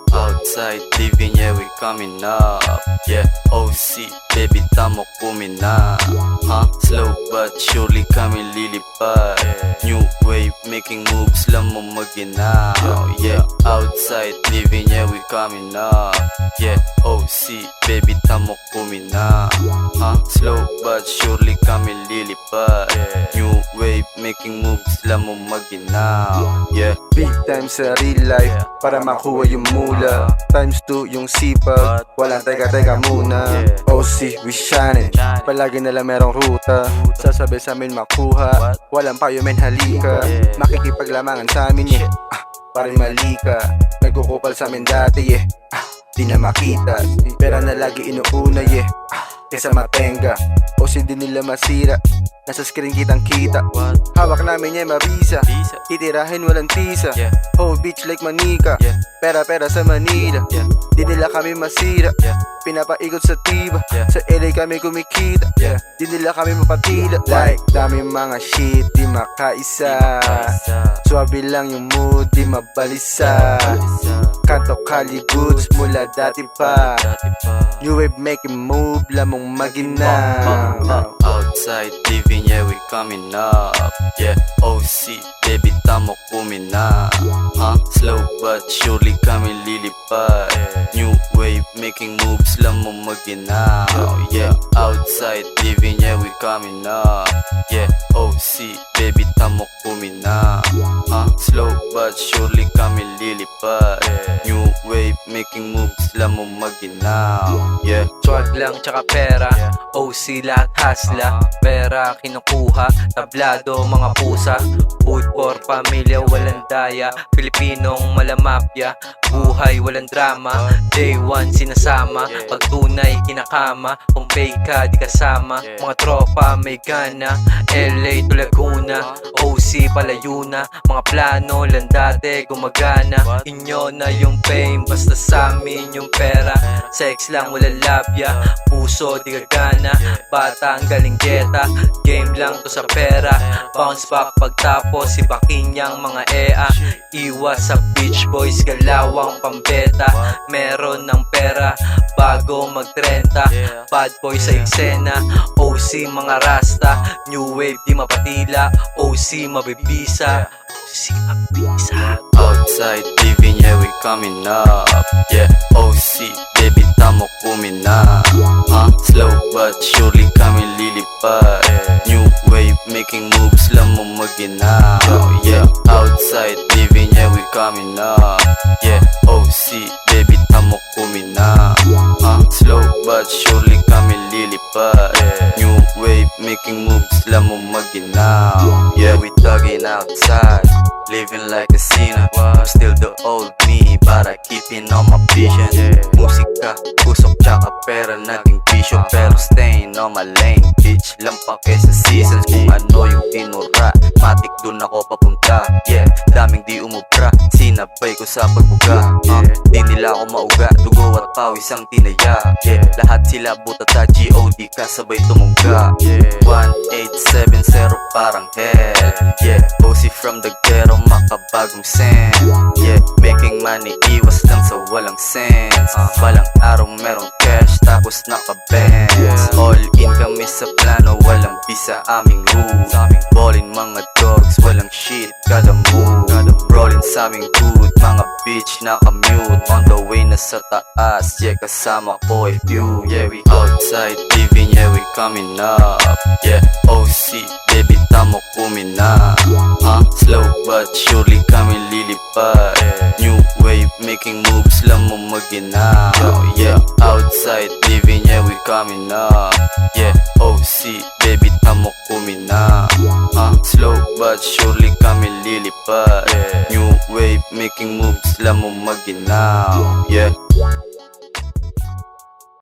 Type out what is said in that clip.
Outside living, yeah, we coming up. Yeah, OC, baby, tamo kumina. Slow but surely kami lilipad. New wave, making moves lang mo maginaw. Yeah, outside living, yeah, we coming up. Yeah, OC, baby, tamo kumina. Slow but surely kami lilipad. New wave, making moves lang mo maginaw. Yeah, big time sa real life para makuha yung mula. Times 2 yung sipag, walang teka-teka muna. OC, we shining, palagi nalang merong ruta. Sasabi sa amin makuha, walang payo men halika. Makikipaglamangan sa amin parang mali ka. Nagkukupal sa amin dati di na makita. Pera na lagi inuuna kesa matenga. OC di nila masira, nasa screen kitang kita. Hawak namin mabisa, titirahin walang tisa. Oh bitch like manika, pera sa Manila. Di nila kami masira, pinapaigot sa tiba. Sa LA kami kumikita, di nila kami mapatila. Like dami mga shit, di makaisa. Swabe lang yung mood, di mabalisa. Kanto Kali goods mula dati pa. New wave making move, lamang maginaw. Outside living, yeah, we coming up. Yeah, OC, baby, tamo kumina. Slow but surely kami lilipad. New wave, making moves lang mo maginaw. Yeah, outside living, yeah, we coming up. Yeah, OC, baby, tamo kumina. Slow but surely kami lilipad. New wave, making moves lang mo maginaw. Yeah, swag lang tsaka pera, OC lahat hasla. Pera kinukuha, tablado mga pusa. Food for pamilya, walang daya. Pilipinong malamapya, buhay walang drama. Day 1 sinasama, pag tunay kinakama. Kung fake ka di kasama, mga tropa may gana. LA to Laguna, OC palayo na. Mga plano lang dati gumagana. Inyo na yung fame, basta sa amin yung pera. Sex lang walang labya, puso di gagana. Bata ang galing dieta, game lang to sa pera. Bounce back pagtapos si Bakinyang mga EA. Iwas sa beach boys, galawang pambeta. Meron ng pera bago mag-30. Bad boy sa eksena, OC mga rasta. New wave di mapatila, OC mabibisa. OC mabibisa. outside living, yeah, we coming up. Yeah, OC, baby, tamo kumina. Slow but surely kami lilipad. New wave, making moves lang mo maginaw. Yeah, outside living, yeah, we coming up. Yeah, OC, baby, tamo kumina. Slow but surely kami lilipad. New wave, making moves lang mo maginaw. Yeah, we thugging outside, living like a sinner. I'm still the old me, but I keeping on my vision. Musika, kusok, tsaka pera, naging bisyo. Pero staying on my lane, bitch. Lampak sa seasons, kung ano yung tinura. Matik dun ako papunta, yeah. Daming di umubra, sinabay ko sa pagbuga. Di nila ako mauga, dugo at pawis ang tinaya. Lahat sila buta sa G.O.D. kasabay tumungga. 1870 parang hell. Yeah, OC from the ghetto, makabagong sense. Yeah, making money, iwas lang sa walang sense. Balang araw merong cash, tapos naka-benz. All in kami sa plano, walang bisa aming rules. Ballin mga dogs, walang shit, kada move. Rollin sa aming hood, mga bitch naka-mute. On the way na sa taas, yeah, kasama ko view. Yeah, we outside living, yeah, we coming up. Yeah, OC, baby, tamo kumina. Slow but surely kami lilipad. New wave, making moves lang mo maginaw. Yeah, outside living, yeah, we coming up. Yeah, OC, baby, tamo kumina. Slow but surely kami lilipad. New wave, making moves lang mo maginaw. Yeah.